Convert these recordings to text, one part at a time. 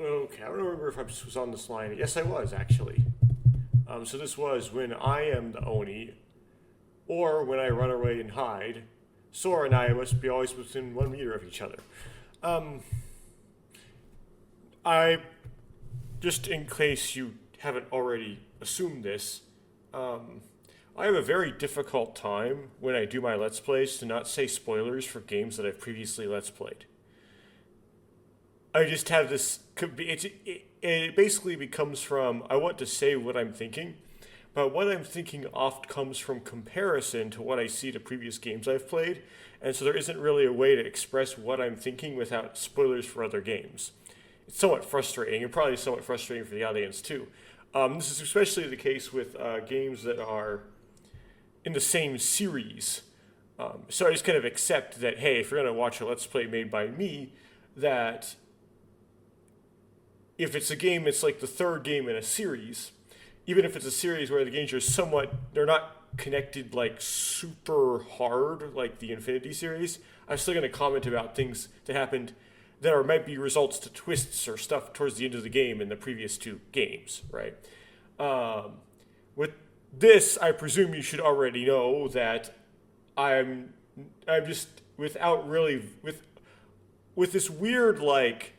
Okay, I don't remember if I was on this line. Yes, I was actually. So this was when I am the Oni, or when I run away and hide. Sora and I must be always within 1 meter of each other. Um, I just in case you haven't already assumed this, um, I have a very difficult time when I do my Let's Plays to not say spoilers for games that I've previously Let's Played. I just have this. It basically becomes from I want to say what I'm thinking, but what I'm thinking oft comes from comparison to what I see to previous games I've played, and so there isn't really a way to express what I'm thinking without spoilers for other games. It's somewhat frustrating, and probably somewhat frustrating for the audience too. This is especially the case with games that are in the same series. So I just kind of accept that, hey, if you're going to watch a Let's Play made by me, that if it's a game, it's like the third game in a series. Even if it's a series where the games are somewhat, they're not connected like super hard, like the Infinity series, I'm still going to comment about things that happened that are might be results to twists or stuff towards the end of the game in the previous two games, right? With this, I presume you should already know that I'm I'm just without really with this weird like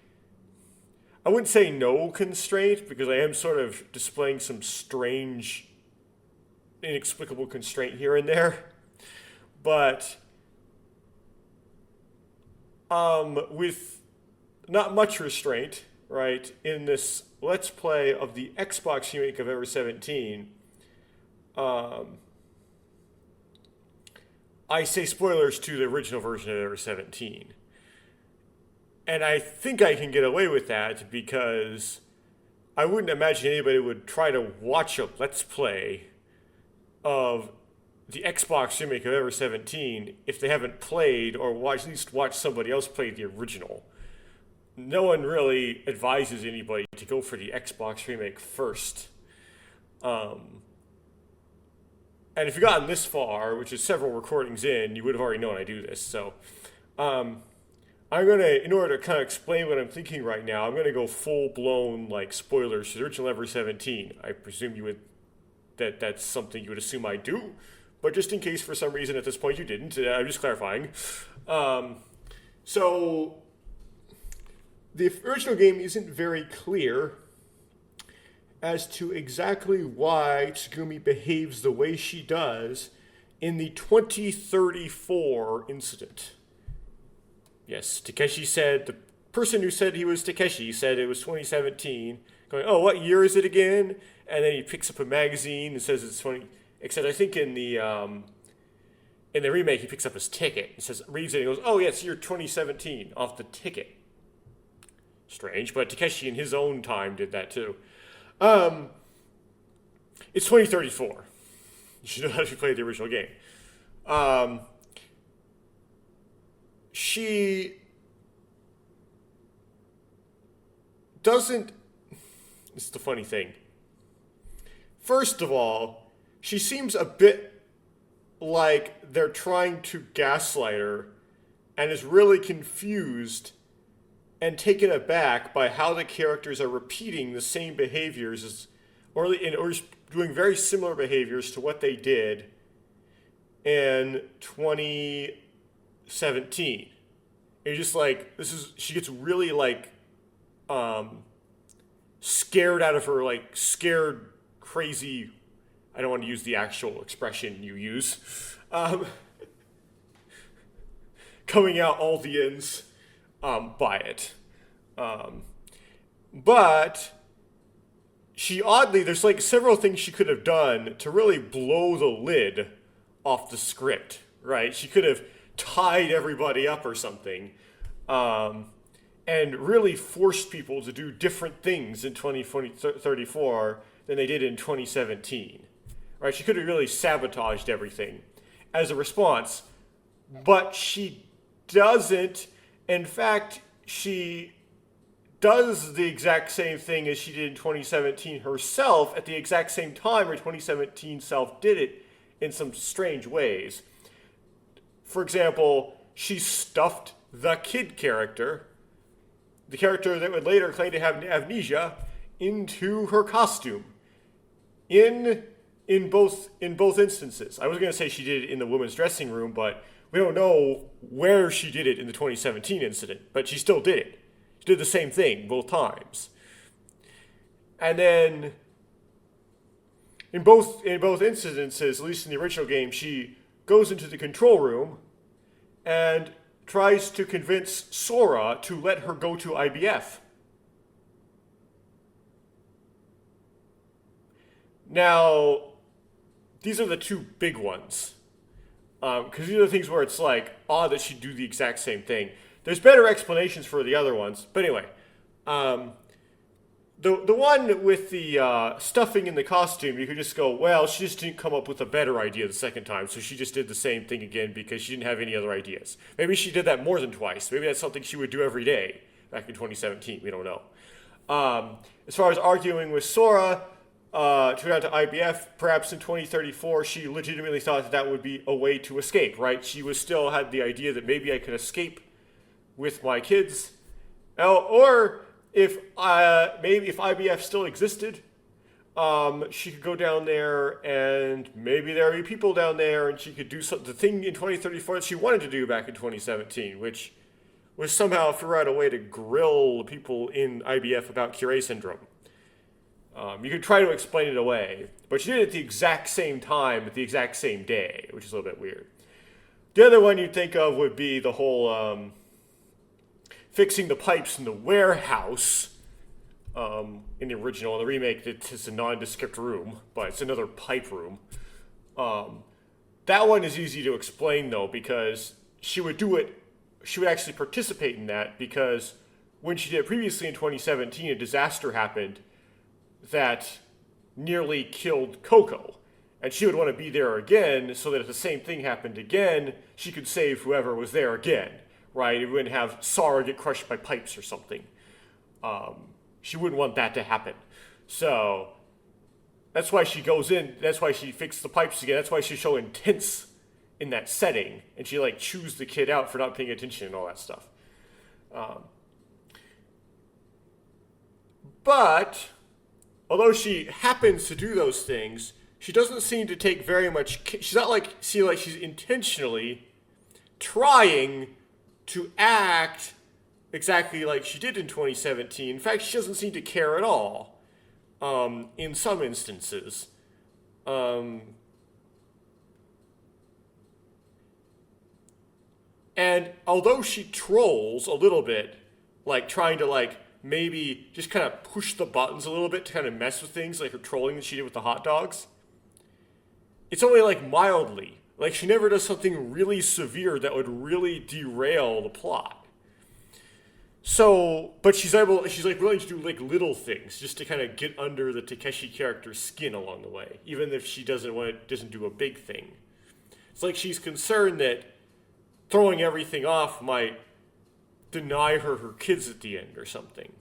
I wouldn't say no constraint because I am sort of displaying some strange, inexplicable constraint here and there. But with not much restraint, right, in this Let's Play of the Xbox remake of Ever17, um, I say spoilers to the original version of Ever17. And I think I can get away with that because I wouldn't imagine anybody would try to watch a Let's Play of the Xbox remake of Ever17 if they haven't played or at least watched somebody else play the original. No one really advises anybody to go for the Xbox remake first. And if you've gotten this far, which is several recordings in, you would have already known I do this. So I'm going to, in order to kind of explain what I'm thinking right now, I'm going to go full-blown like spoilers to the original Ever17. I presume you would that's something you would assume I do. But just in case for some reason at this point you didn't, I'm just clarifying. So the original game isn't very clear as to exactly why Tsugumi behaves the way she does in the 2034 incident. Yes, Takeshi said, the person who said he was Takeshi said it was 2017, going, oh, what year is it again? And then he picks up a magazine and says it's 20, except I think in the remake he picks up his ticket and says, reads it and goes, oh, yeah, it's year 2017 off the ticket. Strange, but Takeshi in his own time did that too. It's 2034. You should know how to play the original game. She doesn't. This is the funny thing. First of all, she seems a bit like they're trying to gaslight her and is really confused and taken aback by how the characters are repeating the same behaviors or doing very similar behaviors to what they did in 2017. You're just like, she gets really like scared out of her, like scared, crazy, I don't want to use the actual expression you use, coming out all the ends by it. But she oddly, there's like several things she could have done to really blow the lid off the script, right? She could have tied everybody up or something, and really forced people to do different things in 2034 than they did in 2017, right? She could have really sabotaged everything as a response, but she doesn't. In fact, she does the exact same thing as she did in 2017 herself at the exact same time her 2017 self did it in some strange ways. For example, she stuffed the kid character the character that would later claim to have amnesia, into her costume. In both instances. I was going to say she did it in the women's dressing room, but we don't know where she did it in the 2017 incident. But she still did it. She did the same thing both times. And then in both incidences, at least in the original game, she goes into the control room and tries to convince Sora to let her go to IBF. Now, these are the two big ones. Because these are the things where it's like odd that she'd do the exact same thing. There's better explanations for the other ones. But anyway, the one with the stuffing in the costume, you could just go, well, she just didn't come up with a better idea the second time, so she just did the same thing again because she didn't have any other ideas. Maybe she did that more than twice. Maybe that's something she would do every day back in 2017. We don't know. As far as arguing with Sora to go down to IBF, perhaps in 2034, she legitimately thought that would be a way to escape, right? She was still had the idea that maybe I could escape with my kids. Or if maybe if IBF still existed, she could go down there and maybe there would be people down there and she could do the thing in 2034 that she wanted to do back in 2017, which was somehow figure out a way to grill people in IBF about Curie syndrome. You could try to explain it away, but she did it at the exact same time, at the exact same day, which is a little bit weird. The other one you'd think of would be the whole fixing the pipes in the warehouse. In the original, in the remake, it's a nondescript room, but it's another pipe room. That one is easy to explain, though, because she would do it, she would actually participate in that, because when she did it previously in 2017, a disaster happened that nearly killed Coco. And she would want to be there again so that if the same thing happened again, she could save whoever was there again, right? It wouldn't have Sora get crushed by pipes or something. She wouldn't want that to happen. So that's why she goes in, that's why she fixed the pipes again, that's why she's so intense in that setting, and she like chews the kid out for not paying attention and all that stuff. But although she happens to do those things, she doesn't seem to take very much. She's not like she's intentionally trying to act exactly like she did in 2017. In fact, she doesn't seem to care at all. In some instances, and although she trolls a little bit, like trying to like maybe just kind of push the buttons a little bit to kind of mess with things, like her trolling that she did with the hot dogs, it's only like mildly. Like she never does something really severe that would really derail the plot. So, but she's like willing to do like little things just to kind of get under the Takeshi character's skin along the way, even if she doesn't do a big thing. It's like she's concerned that throwing everything off might deny her kids at the end or something.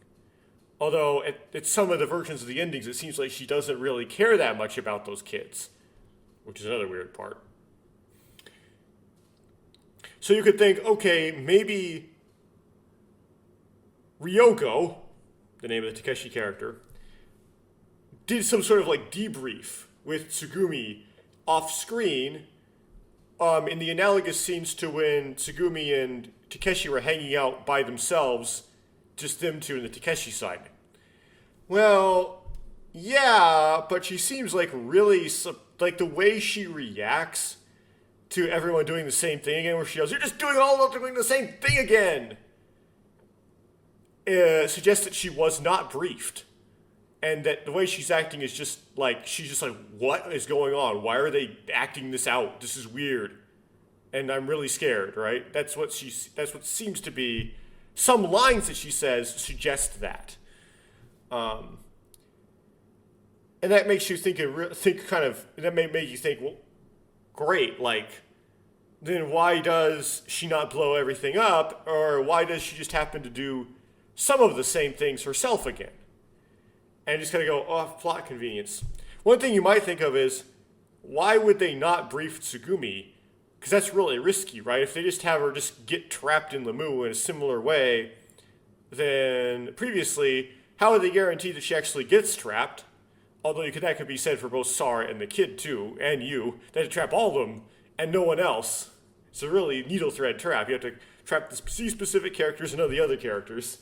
Although at some of the versions of the endings, it seems like she doesn't really care that much about those kids, which is another weird part. So you could think, okay, maybe Ryogo, the name of the Takeshi character, did some sort of like debrief with Tsugumi off screen in the analogous scenes to when Tsugumi and Takeshi were hanging out by themselves, just them two in the Takeshi side. Well, yeah, but she seems like really, like the way she reacts to everyone doing the same thing again, where she goes, "You're just doing the same thing again," suggests that she was not briefed. And that the way she's acting is just like, she's just like, what is going on? Why are they acting this out? This is weird. And I'm really scared, right? That's what seems to be, some lines that she says suggest that. And that makes you that may make you think, well, great, like, then why does she not blow everything up? Or why does she just happen to do some of the same things herself again? And just kind of go, off plot convenience. One thing you might think of is, why would they not brief Tsugumi? Because that's really risky, right? If they just have her just get trapped in Lemu in a similar way, than previously, how are they guaranteed that she actually gets trapped? Although that could be said for both Sarah and the kid too, and you. They have to trap all of them and no one else. It's a really needle thread trap. You have to trap these specific characters and none of the other characters.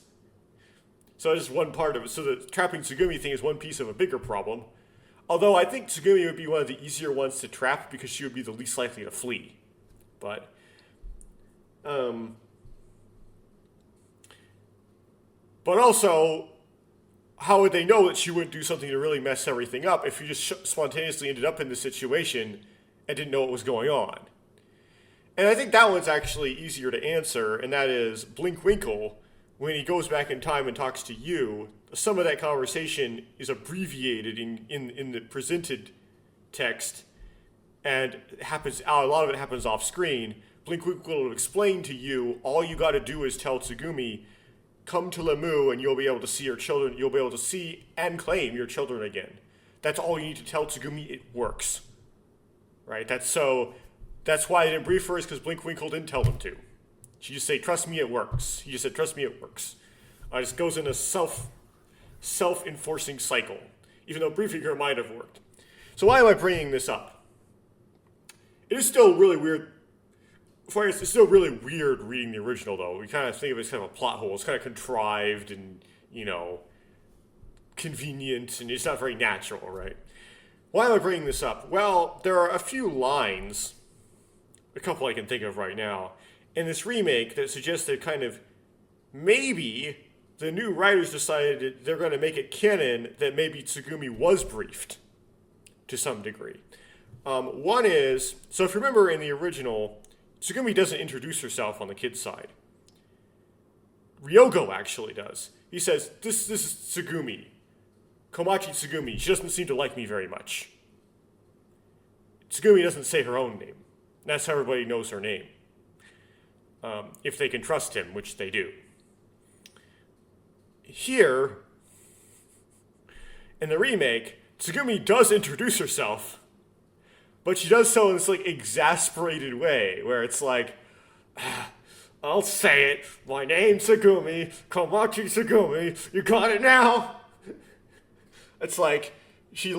So that's just one part of it. So the trapping Tsugumi thing is one piece of a bigger problem. Although I think Tsugumi would be one of the easier ones to trap because she would be the least likely to flee. But also, how would they know that she wouldn't do something to really mess everything up if you just spontaneously ended up in this situation and didn't know what was going on? And I think that one's actually easier to answer, and that is Blinkwinkle, when he goes back in time and talks to you, some of that conversation is abbreviated in the presented text, and a lot of it happens off screen. Blinkwinkle will explain to you, all you got to do is tell Tsugumi, come to Lemu and you'll be able to see your children, you'll be able to see and claim your children again. That's all you need to tell Tsugumi, it works. Right? That's why I didn't brief her, is because Blinkwinkle didn't tell them to. She just say, trust me, it works. He just said, trust me, it works. It just goes in a self-enforcing cycle, even though briefing her might have worked. So why am I bringing this up? It is still really weird. It's still really weird reading the original, though. We kind of think of it as kind of a plot hole. It's kind of contrived and, convenient, and it's not very natural, right? Why am I bringing this up? Well, there are a few lines, a couple I can think of right now, in this remake that suggest that kind of maybe the new writers decided they're going to make it canon that maybe Tsugumi was briefed to some degree. One is, so if you remember in the original, Tsugumi doesn't introduce herself on the kid's side. Ryogo actually does. He says, this is Tsugumi. Komachi Tsugumi. She doesn't seem to like me very much. Tsugumi doesn't say her own name. That's how everybody knows her name. If they can trust him, which they do. Here, in the remake, Tsugumi does introduce herself, but she does so in this exasperated way, where it's like, I'll say it, my name's Tsugumi, Komachi Tsugumi, you got it now? It's like, she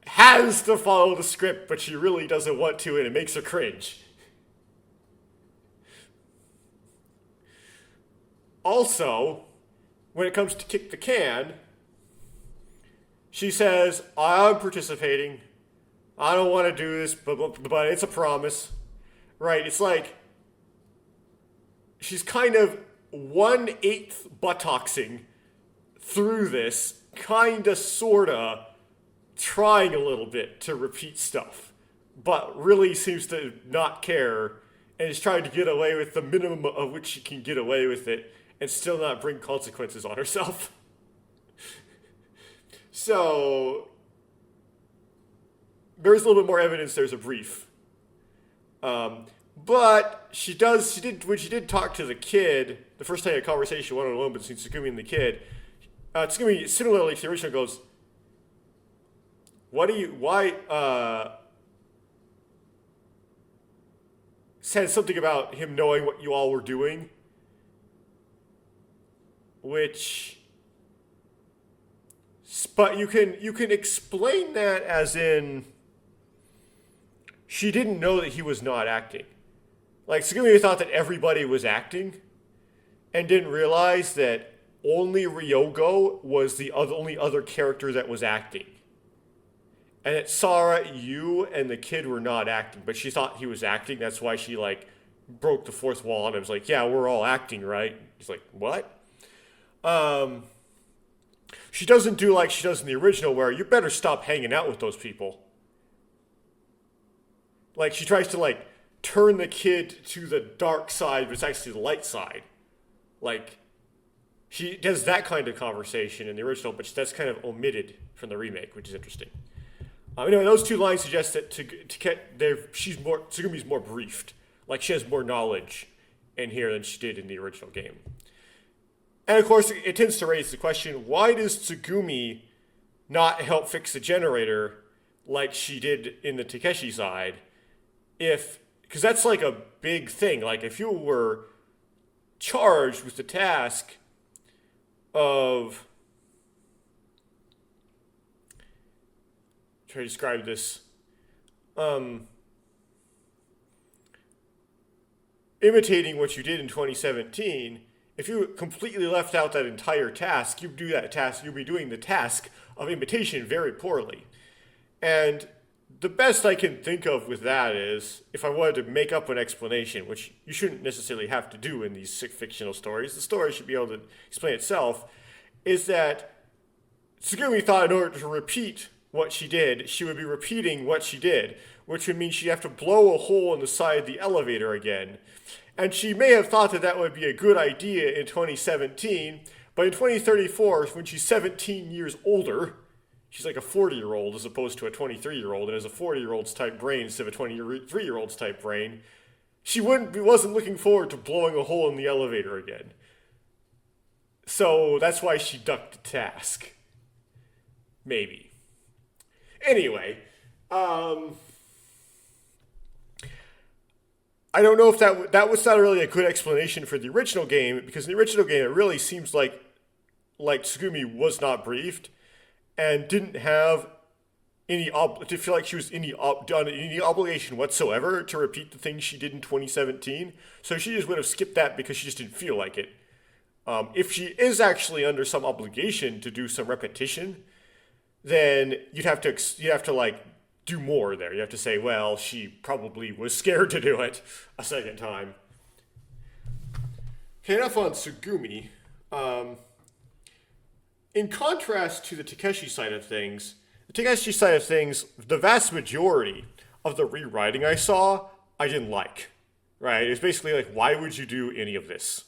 has to follow the script, but she really doesn't want to, and it makes her cringe. Also, when it comes to kick the can, she says, I'm participating. I don't want to do this, but it's a promise. Right? It's like she's kind of 1/8 buttoxing through this, kinda, sorta, trying a little bit to repeat stuff, but really seems to not care and is trying to get away with the minimum of which she can get away with it and still not bring consequences on herself. So there's a little bit more evidence there's a brief. But when she did talk to the kid, the first time a conversation one-on-one between Tsugumi and the kid, Tsugumi, similarly to the original, goes, said something about him knowing what you all were doing, but you can explain that as in she didn't know that he was not acting. Like, Tsugumi thought that everybody was acting and didn't realize that only Ryogo was the only other character that was acting. And that Sarah, you, and the kid were not acting, but she thought he was acting. That's why she, broke the fourth wall and was like, yeah, we're all acting, right? He's like, what? She doesn't do like she does in the original, where you better stop hanging out with those people. She tries to, turn the kid to the dark side, but it's actually the light side. She does that kind of conversation in the original, but that's kind of omitted from the remake, which is interesting. Anyway, those two lines suggest that Tsugumi's more briefed. She has more knowledge in here than she did in the original game. And of course, it tends to raise the question, why does Tsugumi not help fix the generator like she did in the Takeshi side? Because that's a big thing. If you were charged with the task of try to describe this. Imitating what you did in 2017, if you completely left out that entire task, you'd be doing the task of imitation very poorly. And the best I can think of with that is, if I wanted to make up an explanation, which you shouldn't necessarily have to do in these fictional stories, the story should be able to explain itself, is that Tsugumi thought in order to repeat what she did, she would be repeating what she did, which would mean she'd have to blow a hole in the side of the elevator again. And she may have thought that that would be a good idea in 2017, but in 2034, when she's 17 years older, she's like a 40-year-old as opposed to a 23-year-old, and has a 40-year-old's type brain instead of a 23-year-old's type brain, she wasn't looking forward to blowing a hole in the elevator again. So that's why she ducked the task. Maybe. Anyway, I don't know if that was not really a good explanation for the original game, because in the original game it really seems like Tsugumi was not briefed and didn't have to feel like she was any obligation whatsoever to repeat the things she did in 2017. So she just would have skipped that because she just didn't feel like it. If she is actually under some obligation to do some repetition, then you'd have to like do more there. You have to say, well, she probably was scared to do it a second time. Okay, enough on Tsugumi. In contrast to the Takeshi side of things, the vast majority of the rewriting I saw, I didn't like. Right? It's basically like, why would you do any of this?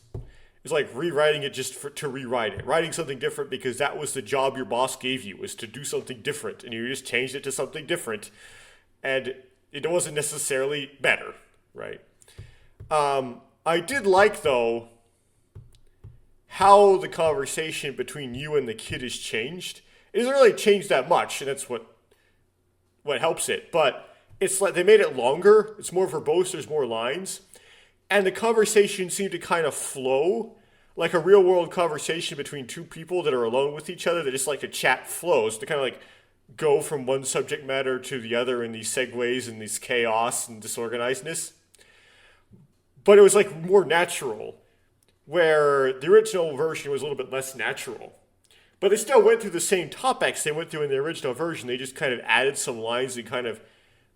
It's like rewriting it just to rewrite it. Writing something different because that was the job your boss gave you, was to do something different. And you just changed it to something different. And it wasn't necessarily better, right? I did like, though, how the conversation between you and the kid has changed. It doesn't really change that much, and that's what helps it. But it's like they made it longer. It's more verbose. There's more lines. And the conversation seemed to kind of flow like a real world conversation between two people that are alone with each other, that just like a chat flows to kind of like go from one subject matter to the other in these segues and these chaos and disorganizedness. But it was like more natural, where the original version was a little bit less natural. But they still went through the same topics they went through in the original version. They just kind of added some lines and kind of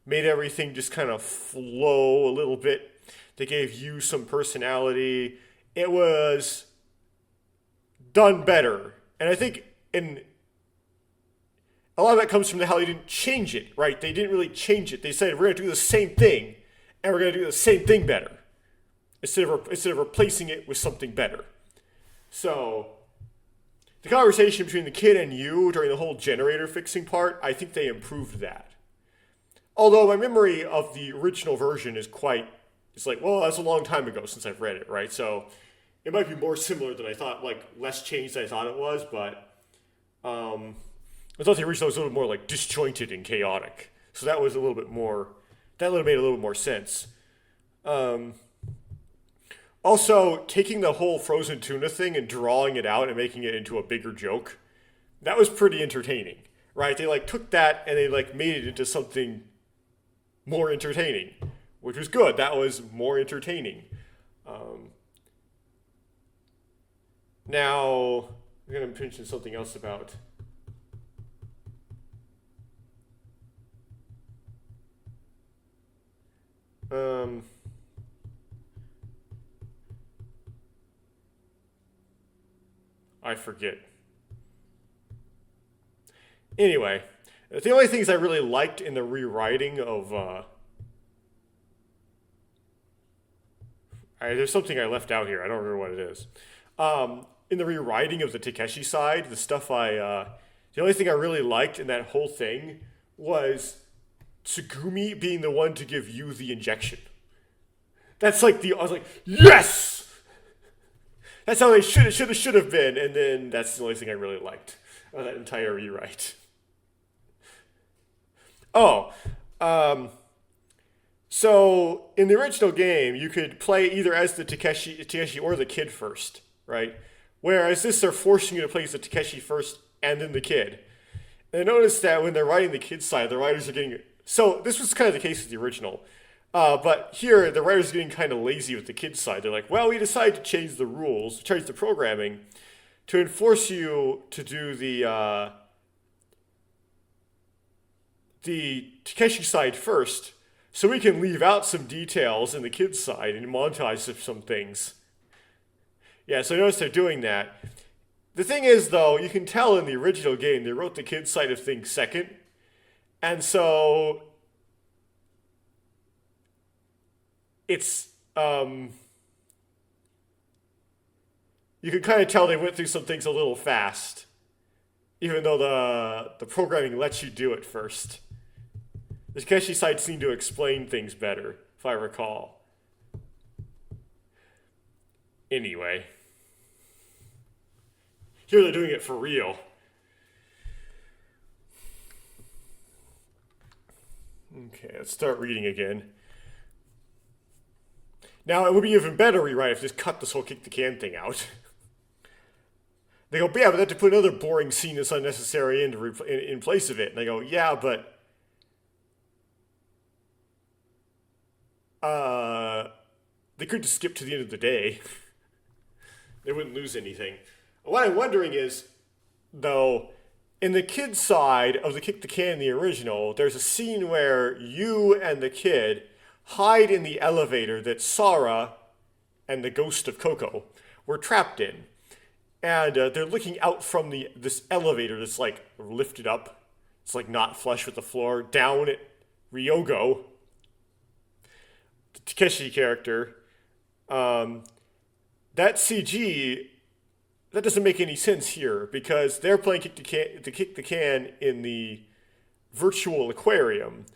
made everything just kind of flow a little bit. They gave you some personality. It was done better. And I think a lot of that comes from how they didn't change it, right? They didn't really change it. They said, we're going to do the same thing, and we're going to do the same thing better, instead of replacing it with something better. So the conversation between the kid and you during the whole generator fixing part, I think they improved that. Although my memory of the original version is it's like, well, that's a long time ago since I've read it, right? So it might be more similar than I thought, like less changed than I thought it was, but I thought the original was a little more like disjointed and chaotic. So that was a little bit more, that would have made a little bit more sense. Also, taking the whole frozen tuna thing and drawing it out and making it into a bigger joke, that was pretty entertaining, right? They like took that and they like made it into something more entertaining, which was good. That was more entertaining. Now, I'm going to mention something else about I forget. Anyway, the only things I really liked in the rewriting of there's something I left out here. I don't remember what it is. In the rewriting of the Takeshi side, the only thing I really liked in that whole thing was Tsugumi being the one to give you the injection. That's like I was like, yes! That's how they should have been, and then that's the only thing I really liked of that entire rewrite. So in the original game, you could play either as the Takeshi or the kid first, right? Whereas this, they're forcing you to play as the Takeshi first and then the kid. And I noticed that when they're writing the kid's side, the writers are getting... So this was kind of the case with the original. But here, the writers are getting kind of lazy with the kid's side. They're like, well, we decided to change the rules, change the programming, to enforce you to do the Takeshi side first, so we can leave out some details in the kid's side and montage some things. Yeah, so I noticed they're doing that. The thing is, though, you can tell in the original game, they wrote the kid's side of things second. And so it's, you can kind of tell they went through some things a little fast, even though the programming lets you do it first. The Takeshi side seemed to explain things better, if I recall. Anyway. Here they're doing it for real. Okay, let's start reading again. Now, it would be even better rewrite if they just cut this whole kick the can thing out. They go, yeah, but they have to put another boring scene that's unnecessary in place of it. And they go, yeah, but they could just skip to the end of the day. They wouldn't lose anything. What I'm wondering is, though, in the kid's side of the Kick the Can in the original, there's a scene where you and the kid hide in the elevator that Sara and the ghost of Coco were trapped in. And they're looking out from this elevator that's, like, lifted up. It's, like, not flush with the floor. Down at Ryogo, the Takeshi character. That CG, that doesn't make any sense here, because they're playing Kick the Can in the virtual aquarium.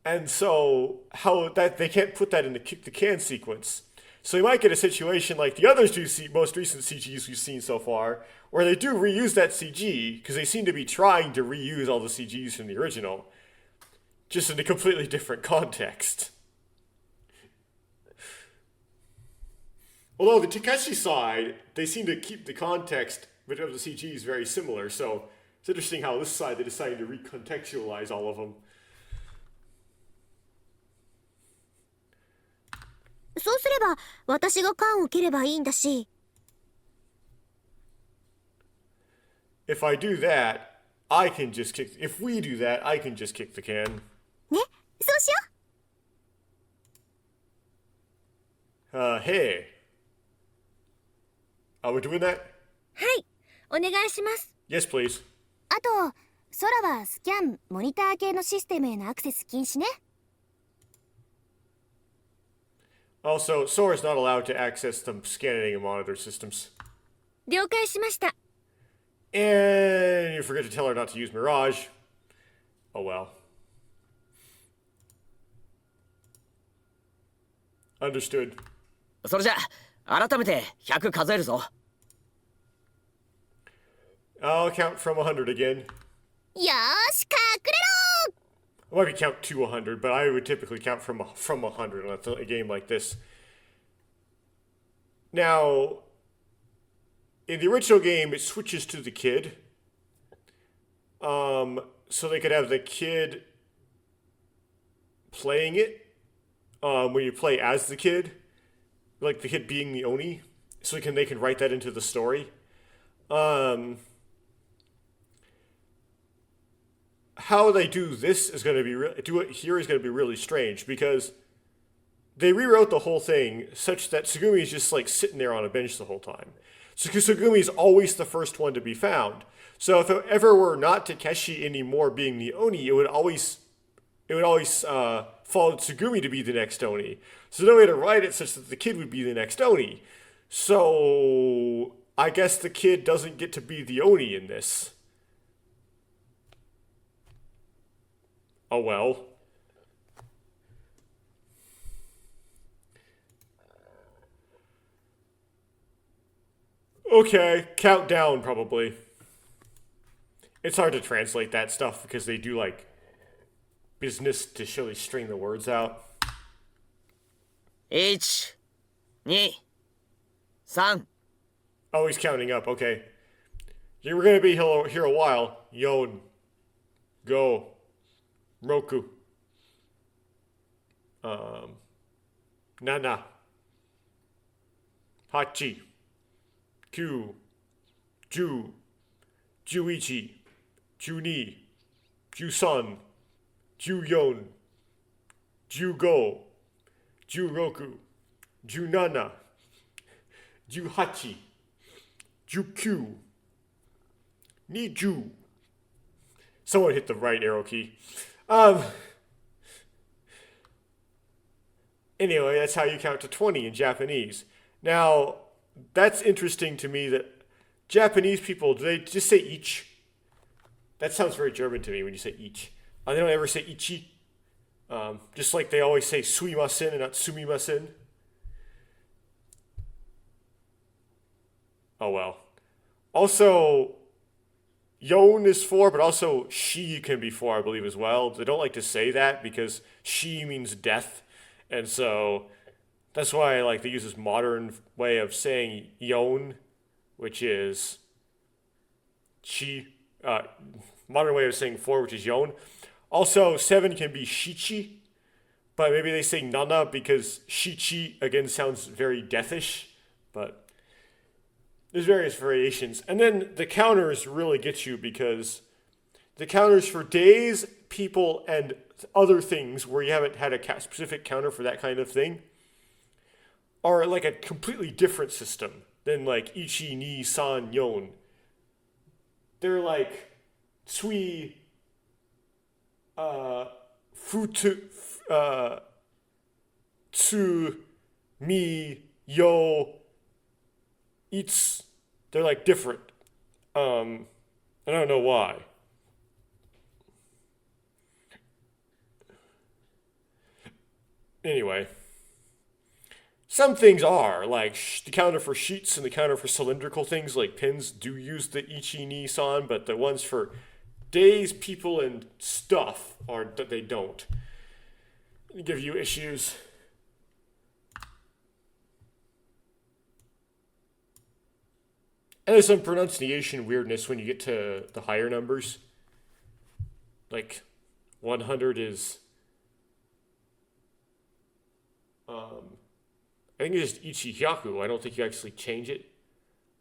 And so, how that they can't put that in the Kick the Can sequence. So you might get a situation like the other two most recent CGs we've seen so far, where they do reuse that CG, because they seem to be trying to reuse all the CGs from the original, just in a completely different context. Although the Takeshi side, they seem to keep the context of the CGs very similar, so it's interesting how this side they decided to recontextualize all of them. そうすれば私が缶を切ればいいんだし。If I do that, I can just kick... If we do that, I can just kick the can. ね、そうしよう。Hey. We're doing that? はい、お願いします。Yes, please. あと、空はスキャン、モニター系のシステムへのアクセス禁止ね。Also, Sora's not allowed to access the scanning and monitor systems. 了解しました。And you forget to tell her not to use Mirage. Oh well. Understood. それじゃ、改めて100数えるぞ。I'll count from 100 again. よーし、隠れろ I might be count to 100, but I would typically count from 100 on a game like this. Now, in the original game, it switches to the kid. So they could have the kid playing it when you play as the kid, like the kid being the Oni, so they can write that into the story. How they do this is going to be do it here is going to be really strange, because they rewrote the whole thing such that Tsugumi is just like sitting there on a bench the whole time. So Tsugumi is always the first one to be found. So if it ever were not Takeshi anymore being the Oni, it would always fall to Tsugumi to be the next Oni. So no way to write it such that the kid would be the next Oni. So I guess the kid doesn't get to be the Oni in this. Oh well. Okay, countdown probably. It's hard to translate that stuff because they do like business to really string the words out. 1、2、3、Oh, he's counting up. Okay. Yeah, we're gonna be here a while. Yon. Go. Roku. Nana. Hachi. Kyu. Ju. Juichi. Juni. Jusun. Juyon. Jugo. Juroku. Junana. Juhachi. Jukyu. Niju. Someone hit the right arrow key. Anyway, that's how you count to 20 in Japanese. Now, that's interesting to me that Japanese people, do they just say ich? That sounds very German to me when you say ich. They don't ever say ichi. Just like they always say suimasen and not sumimasen. Oh well. Also, yon is 4, but also shi can be 4, I believe, as well. They don't like to say that because shi means death. And so that's why they use this modern way of saying yon, which is chi. Modern way of saying 4, which is yon. Also, 7 can be shichi, but maybe they say nana because shichi, again, sounds very deathish. But there's various variations. And then the counters really get you because the counters for days, people, and other things where you haven't had a specific counter for that kind of thing are like a completely different system than like ichi, ni, san, yon. They're like tsui, futu, tsu, mi, yo, it's. They're like different. I don't know why. Anyway, some things are, like the counter for sheets and the counter for cylindrical things like pins do use the ichi, ni, san, but the ones for days, people, and stuff they don't. They give you issues. And there's some pronunciation weirdness when you get to the higher numbers. Like 100 is I think it's just ichihyaku. I don't think you actually change it.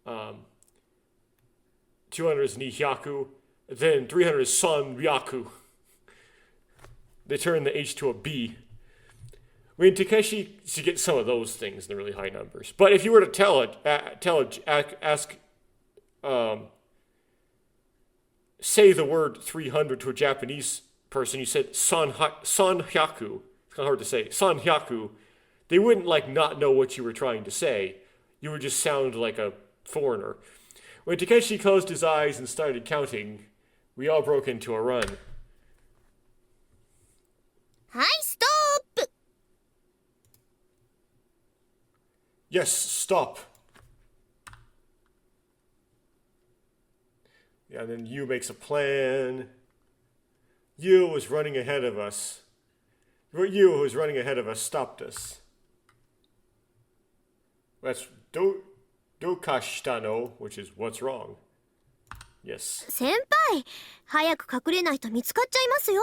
200 is nihyaku. Then 300 is sanryaku. They turn the H to a B. I mean, Takeshi should get some of those things in the really high numbers. But if you were to say the word 300 to a Japanese person, you said sanhyaku. It's kind of hard to say. Sanhyaku. They wouldn't not know what you were trying to say. You would just sound like a foreigner. When Takeshi closed his eyes and started counting, we all broke into a run. Hi, stop! Yes, stop. Yeah, and then Yu makes a plan. Yu was running ahead of us. Yu, who was running ahead of us, stopped us. That's dokashitano, which is what's wrong. Yes. 先輩、早く隠れないと見つかっちゃいますよ。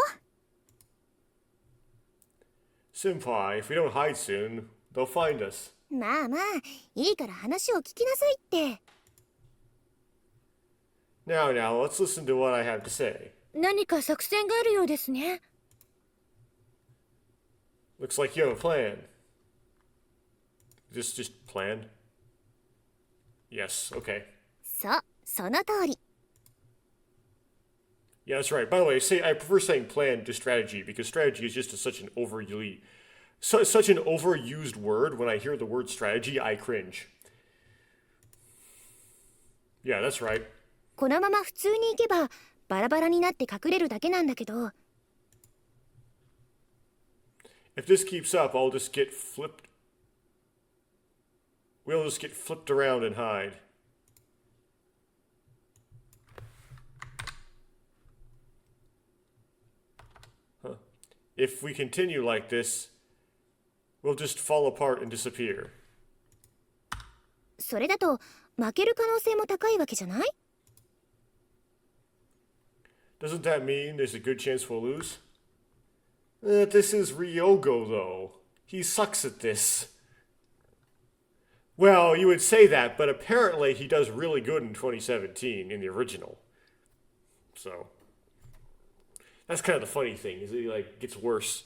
Senpai, if we don't hide soon, they'll find us. まあまあ、いいから話を聞きなさいって。Now, let's listen to what I have to say. 何か作戦があるようですね。Looks like you have a plan. Just plan? Yes, okay. そう、その通り。Yeah, that's right. By the way, I prefer saying plan to strategy because strategy is just such an such an overused word. When I hear the word strategy, I cringe. Yeah, that's right. このまま普通に行けばバラバラになって隠れるだけなんだけど。If this keeps up, We'll just get flipped around and hide. Huh. If we continue like this, we'll just fall apart and disappear. それだと負ける可能性も高いわけじゃない？ Doesn't that mean there's a good chance we'll lose? This is Ryogo, though. He sucks at this. Well, you would say that, but apparently he does really good in 2017 in the original. So that's kind of the funny thing, is he like gets worse.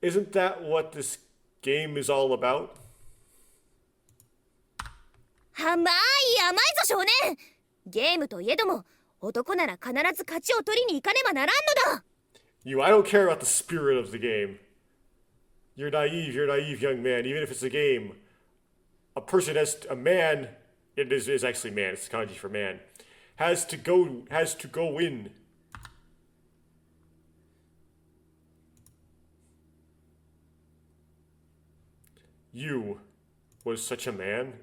Isn't that what this game is all about? 甘い甘いぞ少年。ゲームといえども男なら必ず勝ちを取りに行かねばならんのだ。 You, I don't care about the spirit of the game. You're naive, young man. Even if it's a game, a person a man, it is actually man, it's kanji for man, has to go win. You was such a man.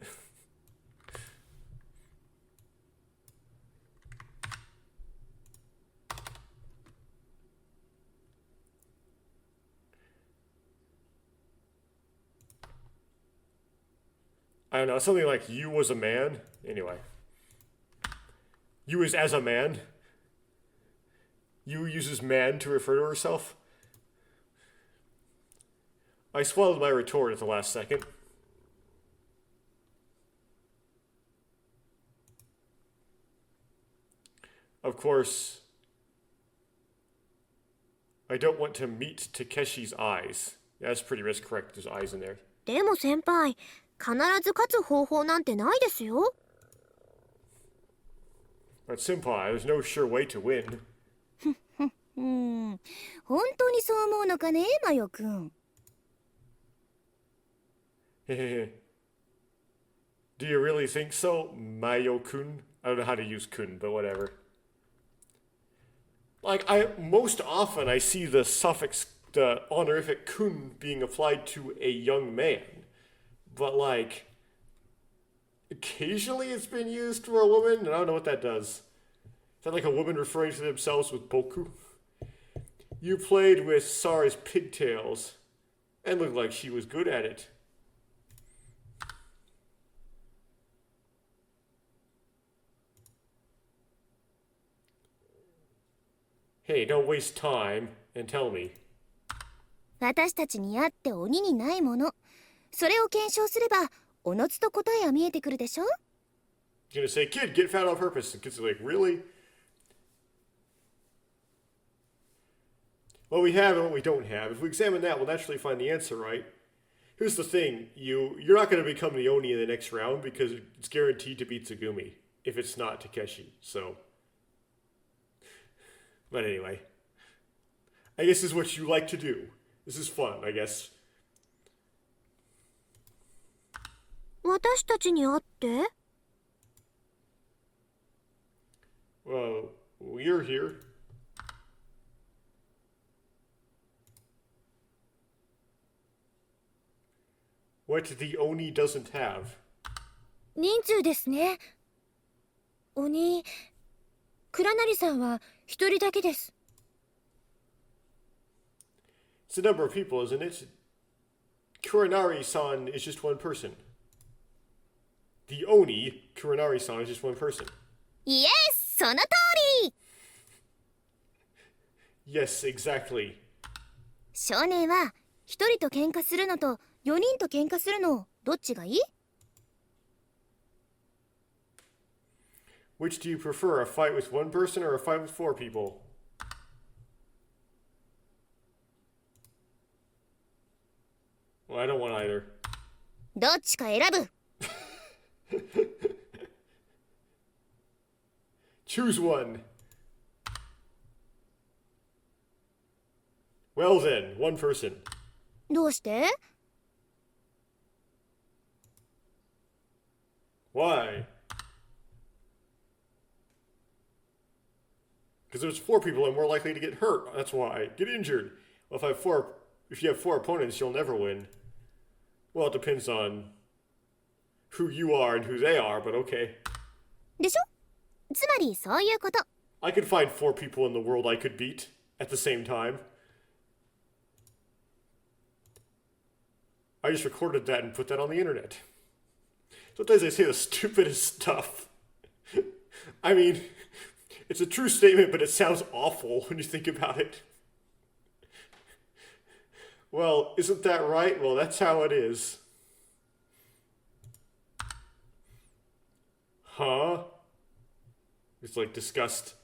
I don't know, something like you was a man. Anyway. You is as a man. You uses man to refer to herself. I swallowed my retort at the last second. Of course, I don't want to meet Takeshi's eyes. Yeah, that's pretty risk correct, there's eyes in there. でも先輩、必ず勝つ方法なんてないですよ。 But senpai, there's no sure way to win. 本当にそう思うのかね、マヨくん。Do you really think so, Mayo-kun? I don't know how to use kun, but whatever. Like, most often I see the suffix, the honorific kun being applied to a young man. But, like, occasionally it's been used for a woman, and I don't know what that does. Is that like a woman referring to themselves with boku? You played with Sara's pigtails, and looked like she was good at it. Hey, don't waste time and tell me. 私たちにあって鬼にないもの。それを検証すれば、おのずと答えは見えてくるでしょ？ He's gonna say, kid, get fat on purpose. And kids are like, really? What we have and what we don't have. If we examine that, we'll naturally find the answer, right? Here's the thing. You're not going to become the Oni in the next round because it's guaranteed to beat Tsugumi if it's not Takeshi, so... But anyway. I guess this is what you like to do. This is fun, I guess. 私たちにあって？ Well, you're here. What the Oni doesn't have. 人数ですね。鬼、倉成さんは一人だけです。 It's the number of people, isn't it? Kuranari-san is just one person. The Oni, Kuranari-san, is just one person. イエス、その通り。 Yes, exactly. 少年は一人と喧嘩するのと4人と喧嘩するのどっちがいい？ Which do you prefer, a fight with one person or a fight with 4 people? Well, I don't want either. どっちか選ぶ。 Choose one. Well then, one person. どうして？ Why? Because there's 4 people, I'm more likely to get hurt. That's why. Get injured. Well, if you have 4 opponents, you'll never win. Well, it depends on who you are and who they are, but okay. でしょ？つまりそういうこと。 I could find 4 people in the world I could beat at the same time. I just recorded that and put that on the internet. Sometimes they say the stupidest stuff. I mean, it's a true statement, but it sounds awful when you think about it. Well, isn't that right? Well, that's how it is. Huh? It's like disgust.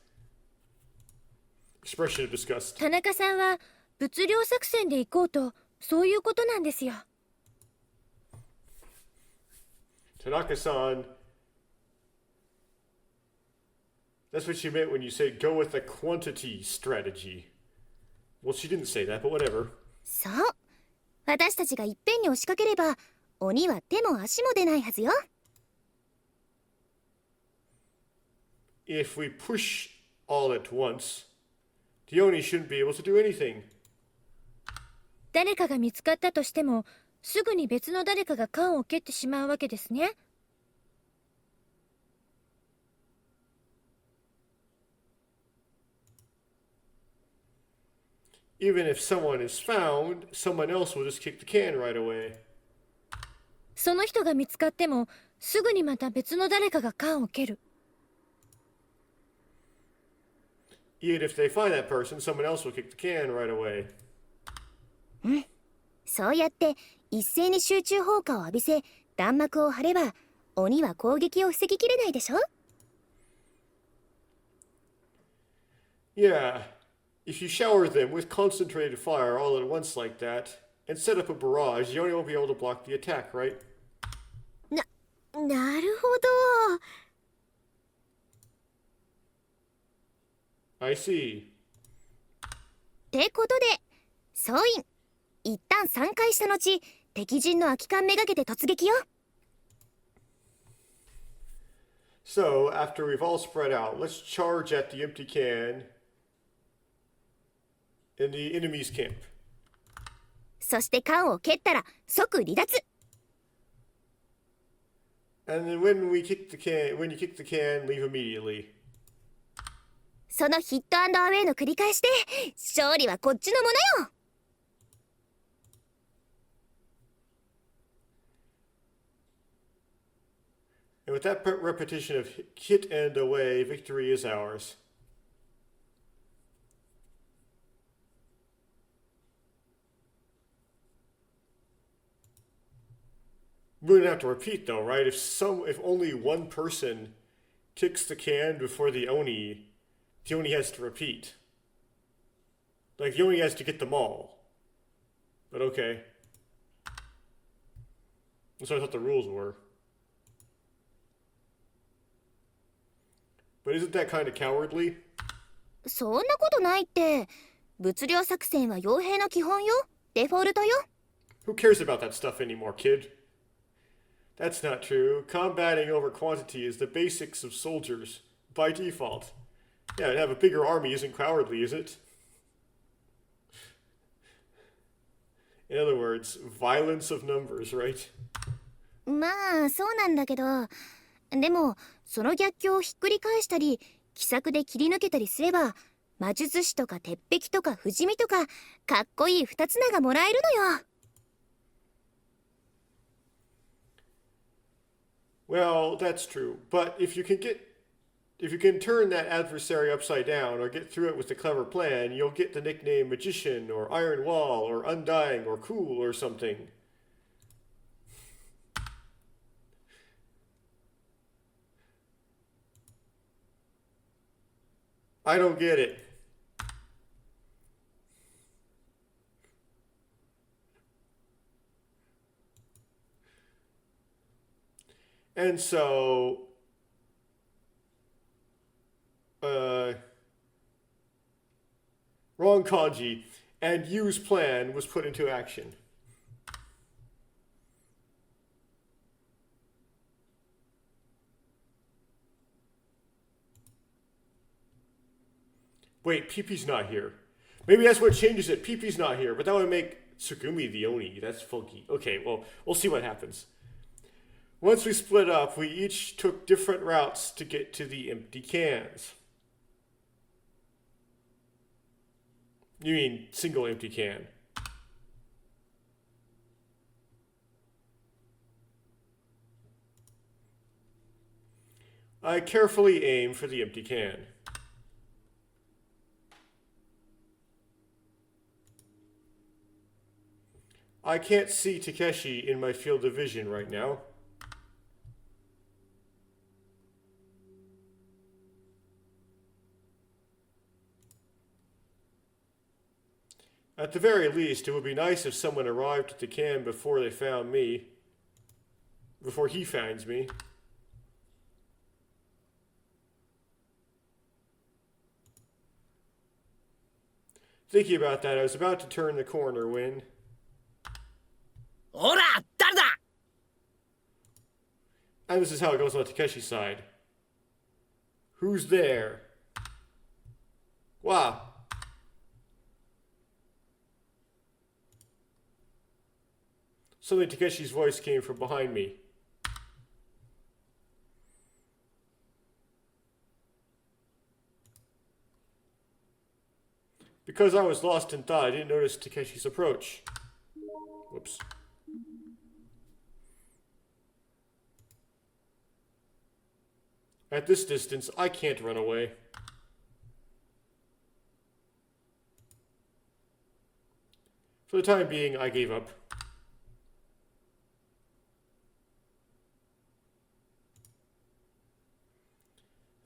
Expression of disgust. 田中さんは物量作戦で行こうと、そういうことなんですよ。Tanaka-san, that's what you meant when you said go with the quantity strategy. Well, she didn't say that, but whatever. そう。私たちがいっぺんに押しかければ、鬼は手も足も出ないはずよ。If we push all at once, the Oni shouldn't be able to do anything. 誰かが見つかったとしても、すぐに別の誰かが缶を蹴ってしまうわけですね。Even if someone is found, someone else will just kick the can right away. その人が見つかっても、すぐにまた別の誰かが缶を蹴る。Even if they find that person, someone else will kick the can right away. そうやって一斉に集中砲火を浴びせ、弾幕を張れば、鬼は攻撃を防ぎきれないでしょ？ Yeah, if you shower them with concentrated fire all at once like that, and set up a barrage, the Oni won't be able to block the attack, right? なるほど。I see. ってことで、総員、一旦3回した後、敵陣の空き缶めがけて突撃よ。So, after we've all spread out, let's charge at the empty can in the enemy's camp. そして缶を蹴ったら即離脱。And then when you kick the can, leave immediately. そのヒットアンドアウェイの繰り返しで、勝利はこっちのものよ。And with that repetition of hit and away, victory is ours. We wouldn't have to repeat though, right? If only one person kicks the can before the Oni has to repeat. Like the Oni has to get them all. But okay. That's what I thought the rules were. But isn't that kind of cowardly? そんなことないって。物量作戦は傭兵の基本よ。デフォルトよ。Who cares about that stuff anymore, kid? That's not true. Combating over quantity is the basics of soldiers, by default. Yeah, to have a bigger army isn't cowardly, is it? In other words, violence of numbers, right? まあ、そうなんだけど。でも、その逆境をひっくり返したり、奇策で切り抜けたりすれば、魔術師とか鉄壁とか不死身とか、かっこいい二つ名がもらえるのよ。Well, that's true. But if you can turn that adversary upside down or get through it with a clever plan, you'll get the nickname Magician or Iron Wall or Undying or Cool or something. I don't get it. And so, wrong kanji, and Yu's plan was put into action. Wait, Peepee's not here. Maybe that's what changes it. Peepee's not here, but that would make Tsugumi the Oni. That's funky. Okay, well, we'll see what happens. Once we split up, we each took different routes to get to the empty cans. You mean single empty can. I carefully aim for the empty can. I can't see Takeshi in my field of vision right now. At the very least, it would be nice if someone arrived at the can before they found me. Before he finds me. Thinking about that, I was about to turn the corner when... ほら誰だ And this is how it goes on Takeshi's side. Who's there? Wow. Suddenly Takeshi's voice came from behind me. Because I was lost in thought, I didn't notice Takeshi's approach. Whoops. At this distance, I can't run away. For the time being, I gave up.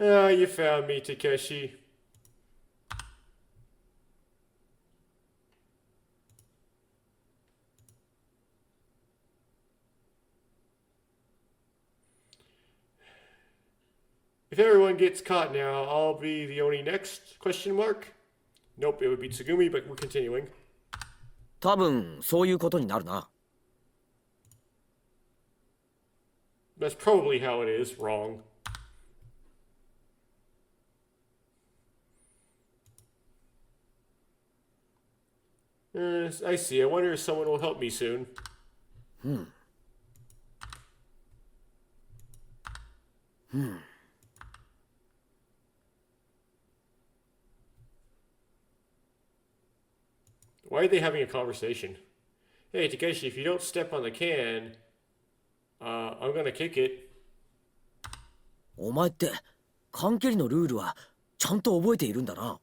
Ah, you found me, Takeshi. If everyone gets caught now, I'll be the Oni next? Question mark? Nope, it would be Tsugumi, but we're continuing. 多分そういうことになるな。 That's probably how it is. Wrong. I see. I wonder if someone will help me soon. Why are they having a conversation? Hey, Takeshi, if you don't step on the can, I'm gonna kick it. お前って缶蹴りのルールはちゃんと覚えているんだな。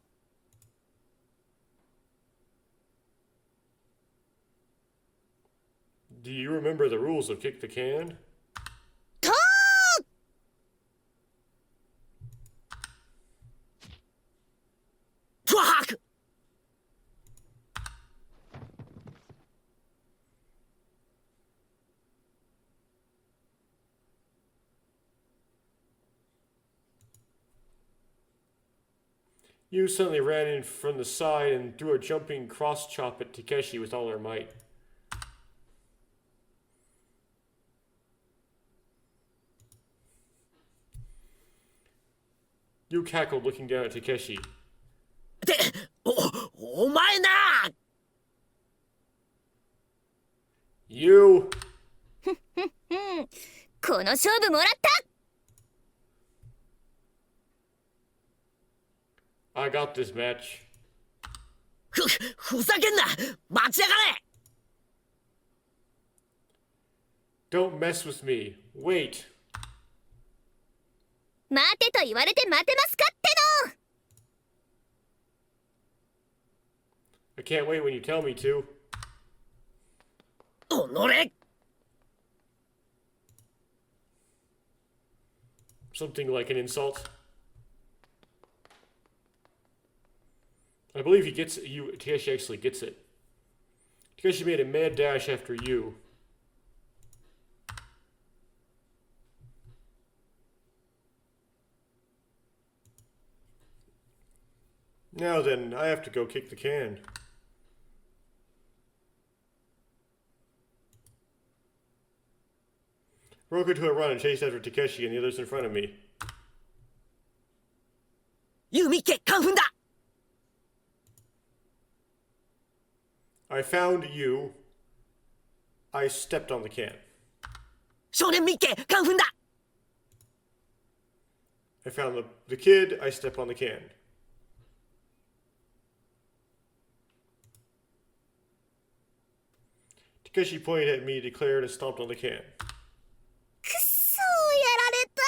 Do you remember the rules of kick the can? と ふわーく You suddenly ran in from the side and threw a jumping cross chop at Takeshi with all her might. You cackled, looking down at Takeshi. ってお前な You! この勝負もらった I got this match. ふざけんな待ちやがれ Don't mess with me. Wait. 待てと言われて待てますかっての I can't wait when you tell me to. おのれ Something like an insult. I believe he gets it. Takeshi actually gets it. Takeshi made a mad dash after you. Now then, I have to go kick the can. Broke into a run and chased after Takeshi and the others in front of me. ユーミッケカンフンだ I found you. I stepped on the can. 少年ミッケカンフンだ I found the kid. I step on the can. Takeshi pointed at me, declared, and stomped on the can. くっそーやられた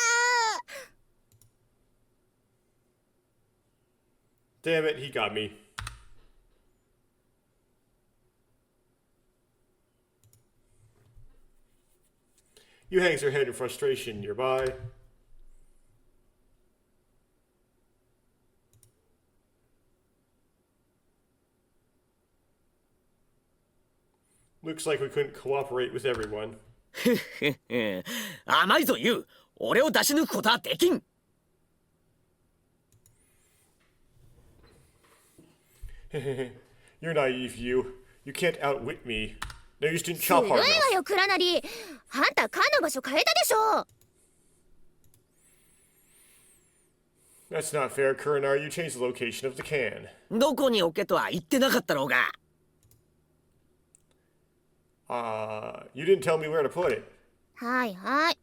Damn it, he got me. Yu hangs her head in frustration nearby. Looks like we couldn't cooperate with everyone. 甘いぞユウ。俺を出し抜くことはできん。You're naive, you. You can't outwit me. No, you just didn't ず chop るい hard わ enough. よクラナリ。あんた缶の場所変えたでしょ。 That's not fair, Kurinar. You changed the location of the can. どこに置けとは言ってなかったろうが。You didn't tell me where to put it. はいはい。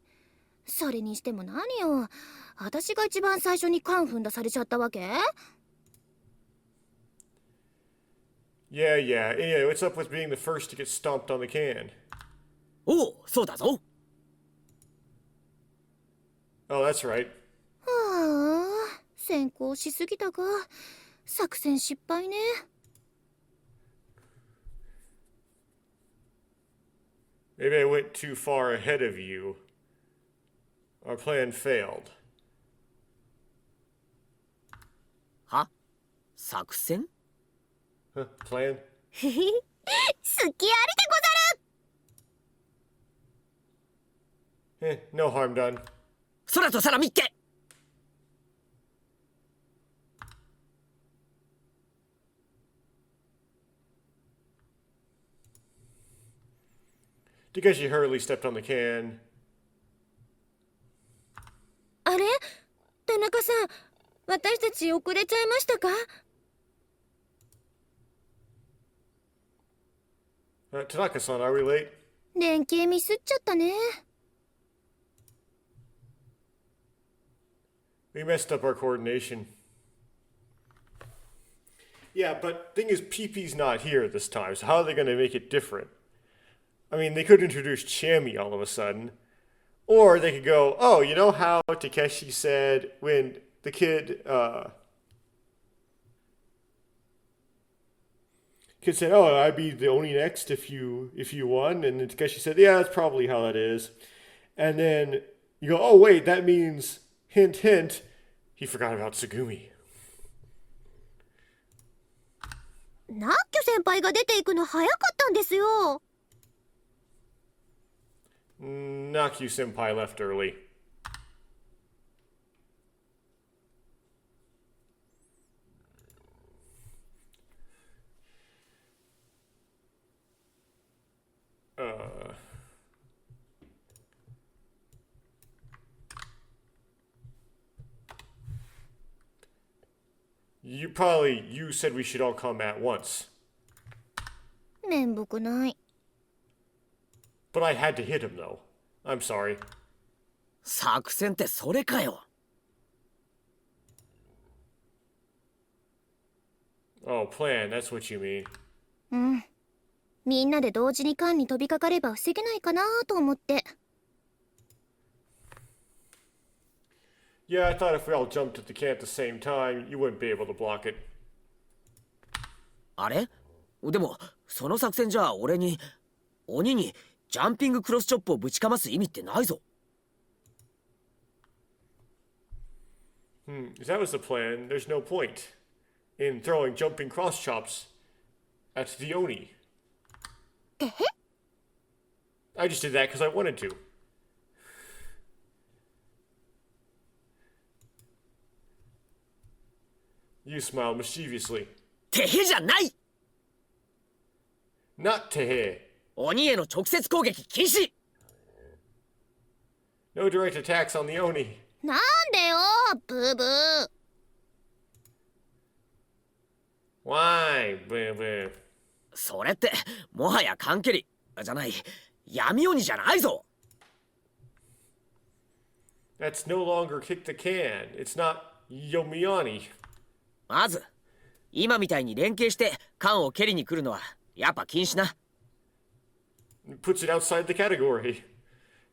それにしても何よ。私が一番最初に缶踏んだされちゃったわけ？ Yeah. Anyway, what's up with being the first to get stomped on the can? おう、そうだぞ。Oh, that's right. はあ、先行しすぎたか。作戦失敗ね。Maybe I went too far ahead of you. Our plan failed. は？作戦？ Huh, plan? 隙ありでござる。 No harm done. 空と空見っけ。 Takeshi hurriedly stepped on the can. あれ？田中さん、私たち遅れちゃいましたか？ Tanaka-san, are we late? 連携ミスっちゃったね。 We messed up our coordination. Yeah, but thing is, PP-'s not here this time, so how are they going to make it different? I mean, they could introduce Chammy all of a sudden. Or they could go, oh, you know how Takeshi said when the kid said, oh, I'd be the only next if you won. And then Takeshi said, yeah, that's probably how that is. And then you go, oh, wait, that means, hint, hint, he forgot about Tsugumi. ナッキョ先輩が出ていくの早かったんですよ。 Nakyu Senpai left early. You said we should all come at once. 面目ない。 But I had to hit him, though. I'm sorry. 作戦ってそれかよ。 Oh, plan, that's what you mean. うん。みんなで同時に缶に飛びかかれば防げないかなと思って。 Yeah, I thought if we all jumped at the can at the same time, you wouldn't be able to block it. あれ？でもその作戦じゃ俺に鬼にジャンピングクロスチョップをぶちかます意味ってないぞ。 If that was the plan, there's no point in throwing jumping cross chops at the Oni. てへ？ I just did that because I wanted to. You smiled mischievously. てへじゃない。 Not Tehe. 鬼への直接攻撃禁止。 No direct attacks on the Oni. なんでよ、ブーブー。 Why? Blah, blah. それってもはや缶蹴りじゃない闇鬼じゃないぞ。 That's no longer kick the can. It's not Yomiani. まず今みたいに連携して缶を蹴りに来るのはやっぱ禁止な。 It puts it outside the category.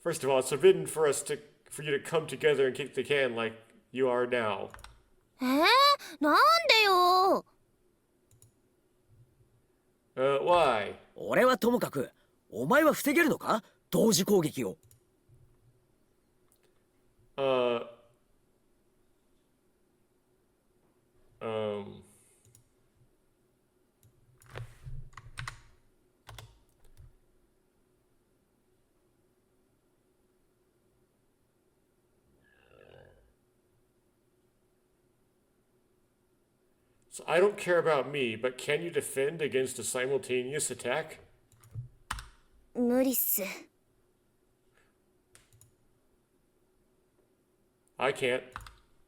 First of all, it's forbidden for you to come together and kick the can like you are now. なんでよ。Why? 俺はともかく、お前は防げるのか、同時攻撃を。Uh, um, so I don't care about me, but can you defend against a simultaneous attack? 無理っす。I can't.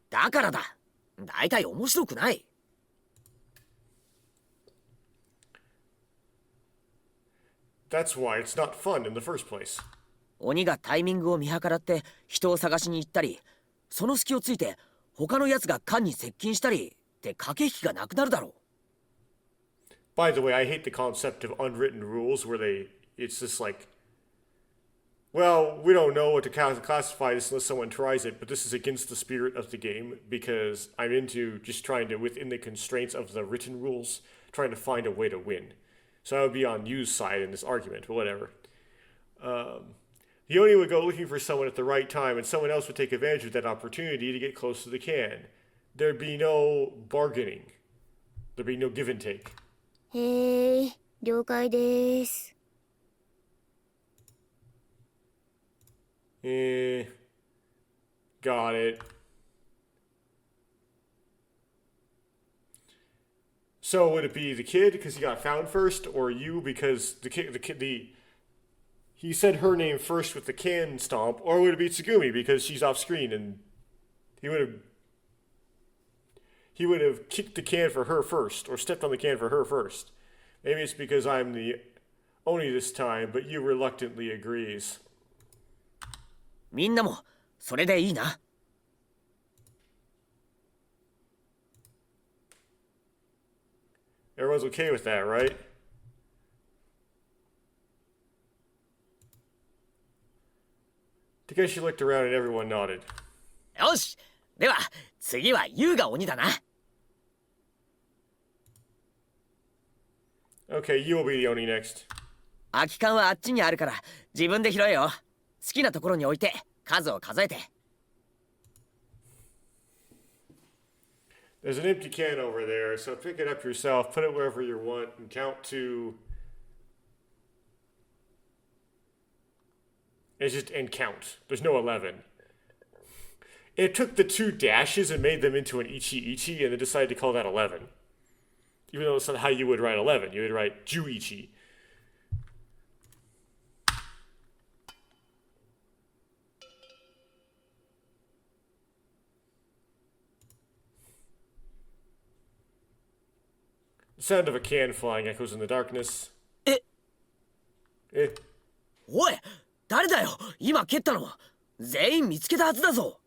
だからだ。だいたい面白くない。That's why it's not fun in the first place. 鬼がタイミングを見計らって人を探しに行ったり、その隙をついて他のやつが間に接近したりって駆け引きがなくなるだろう。By the way, I hate the concept of unwritten rules where it's just like, well, we don't know what to classify this unless someone tries it, but this is against the spirit of the game because I'm into just trying to, within the constraints of the written rules, trying to find a way to win. So I would be on Yu's side in this argument, but whatever. The Oni would go looking for someone at the right time, and someone else would take advantage of that opportunity to get close to the can. There'd be no bargaining. There'd be no give and take. へえ、了解です。Got it. So would it be the kid because he got found first, or you because he said her name first with the can stomp, or would it be Tsugumi because she's off screen and he would have kicked the can for her first or stepped on the can for her first. Maybe it's because I'm the Oni this time, but you reluctantly agrees. みんなもそれでいいな。Everyone's okay with that, right? Takeshi looked around and everyone nodded. よし、では次はユウが鬼だな。Okay, you will be the Oni next. 空き缶はあっちにあるから自分で拾えよ。好きなところに置いて数を数えて。There's an empty can over there, so pick it up yourself, put it wherever you want, and count to... It's just and count. There's no 11. It took the 2 dashes and made them into an ichi-ichi, and then decided to call that 11. Even though it's not how you would write 11. You would write ju-ichi. The sound of a can flying echoes in the darkness. え、 Eh. おい、誰だよ今蹴ったの。全員見つけたはずだぞ。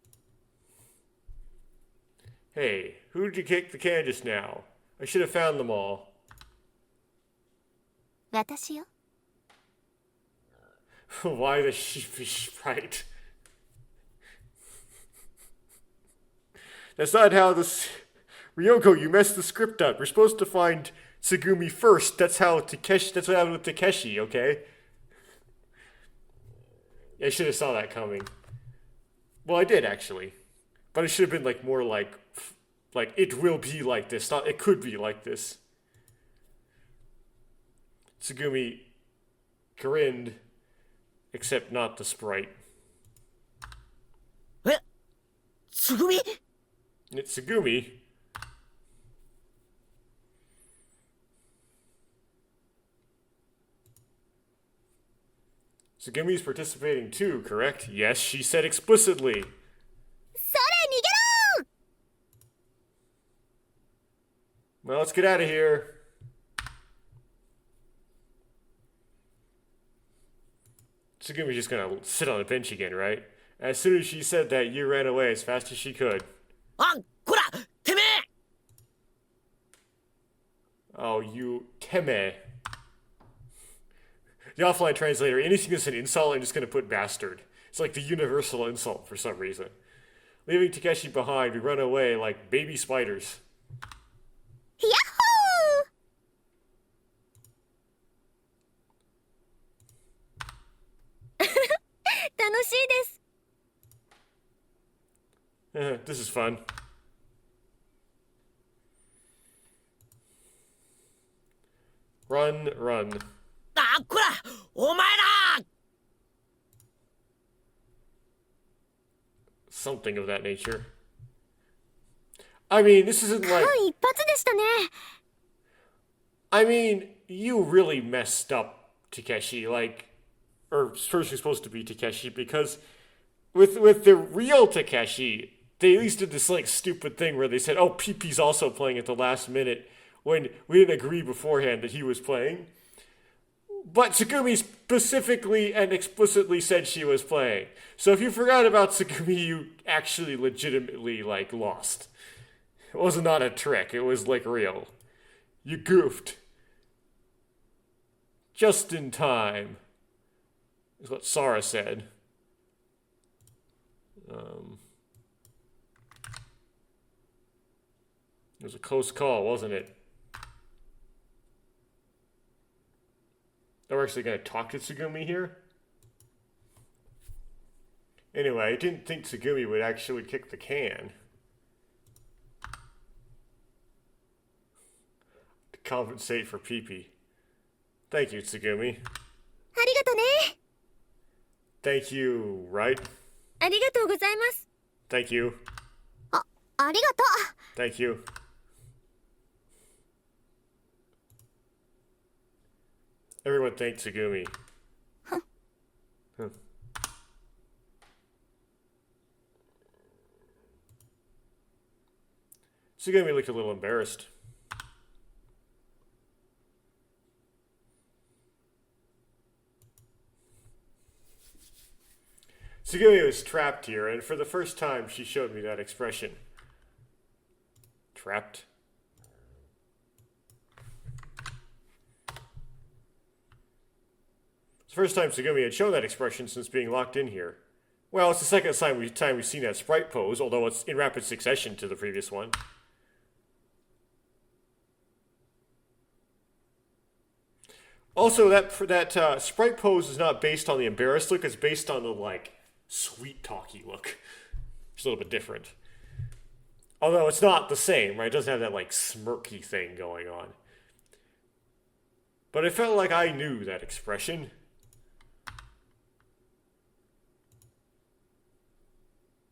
Hey, who did you kick the can just now? I should have found them all. 私よ。Why the sheepish sprite? That's not how this... Ryoko, you messed the script up. You're supposed to find Tsugumi first. That's what happened with Takeshi, okay? I should have saw that coming. Well, I did, actually. But it should have been, like, more like, it will be like this. Not, it could be like this. Tsugumi grinned, except not the sprite. え、つぐみ？ It's Tsugumi. Tsugumi's participating too, correct? Yes, she said explicitly. それ逃げろ Well, let's get out of here. Tsugumi's just gonna sit on the bench again, right? As soon as she said that, you ran away as fast as she could. あ、こら、てめえ！ Oh, you teme. The offline translator, anything that's an insult, I'm just gonna put bastard. It's like the universal insult for some reason. Leaving Takeshi behind, we run away like baby spiders. ヤッホー 楽しいです。 This is fun. Run, run. あ、こらお前ら Something of that nature. I mean, this isn't like... 間一髪でしたね。 I mean, you really messed up, Takeshi. Like, or first you're supposed to be Takeshi, because with the real Takeshi, they at least did this like stupid thing where they said, "Oh, PP's also playing at the last minute," when we didn't agree beforehand that he was playing. But Tsugumi specifically and explicitly said she was playing. So if you forgot about Tsugumi, you actually legitimately like lost. It was not a trick. It was like real. You goofed. Just in time, is what Sara said. It was a close call, wasn't it? We're actually going to talk to Tsugumi here? Anyway, I didn't think Tsugumi would actually kick the can. To compensate for Pee-Pee. Thank you, Tsugumi. ありがとね。 Thank you, right? ありがとうございます。 Thank you. ありがとう。 Thank you. Everyone thank Tsugumi. Huh. Tsugumi looked a little embarrassed. Tsugumi was trapped here, and for the first time she showed me that expression. Trapped? It's the first time Tsugumi had shown that expression since being locked in here. Well, it's the second time we've seen that sprite pose, although it's in rapid succession to the previous one. Also, that sprite pose is not based on the embarrassed look, it's based on the, like, sweet talky look. It's a little bit different. Although it's not the same, right? It doesn't have that, like, smirky thing going on. But it felt like I knew that expression.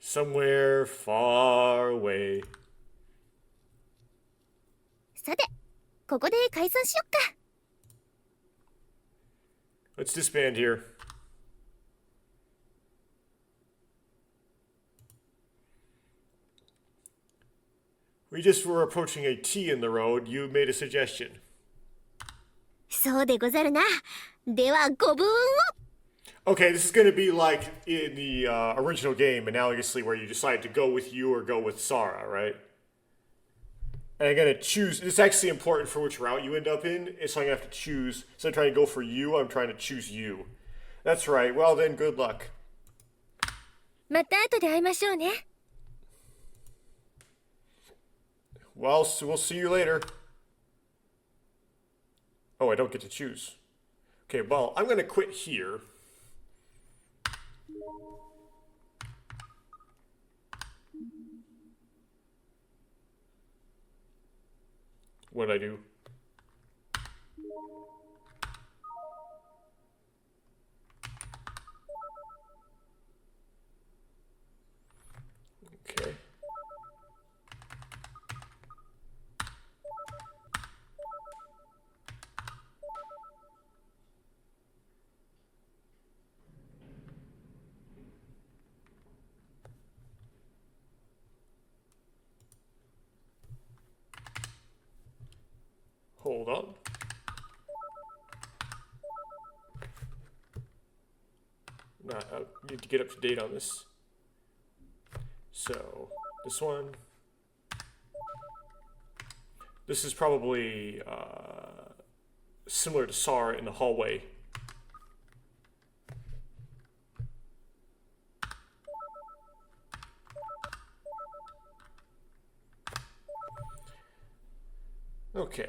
Somewhere far away. さて、ここで解散しよっか。 Let's disband here. We just were approaching a T in the road. You made a suggestion. そうでござるな。ではご武運を。 Okay, this is going to be like in the original game, analogously, where you decide to go with you or go with Sara, right? And I'm going to choose. It's actually important for which route you end up in. So I'm going to have to choose. Instead of trying to go for you, I'm trying to choose you. That's right. Well, then, good luck. また後で会いましょうね。 Well, so we'll see you later. Oh, I don't get to choose. Okay, well, I'm going to quit here. What'd I do? Okay. Hold on. Nah, I need to get up to date on this. So, this one. This is probably similar to Sara in the hallway. Okay.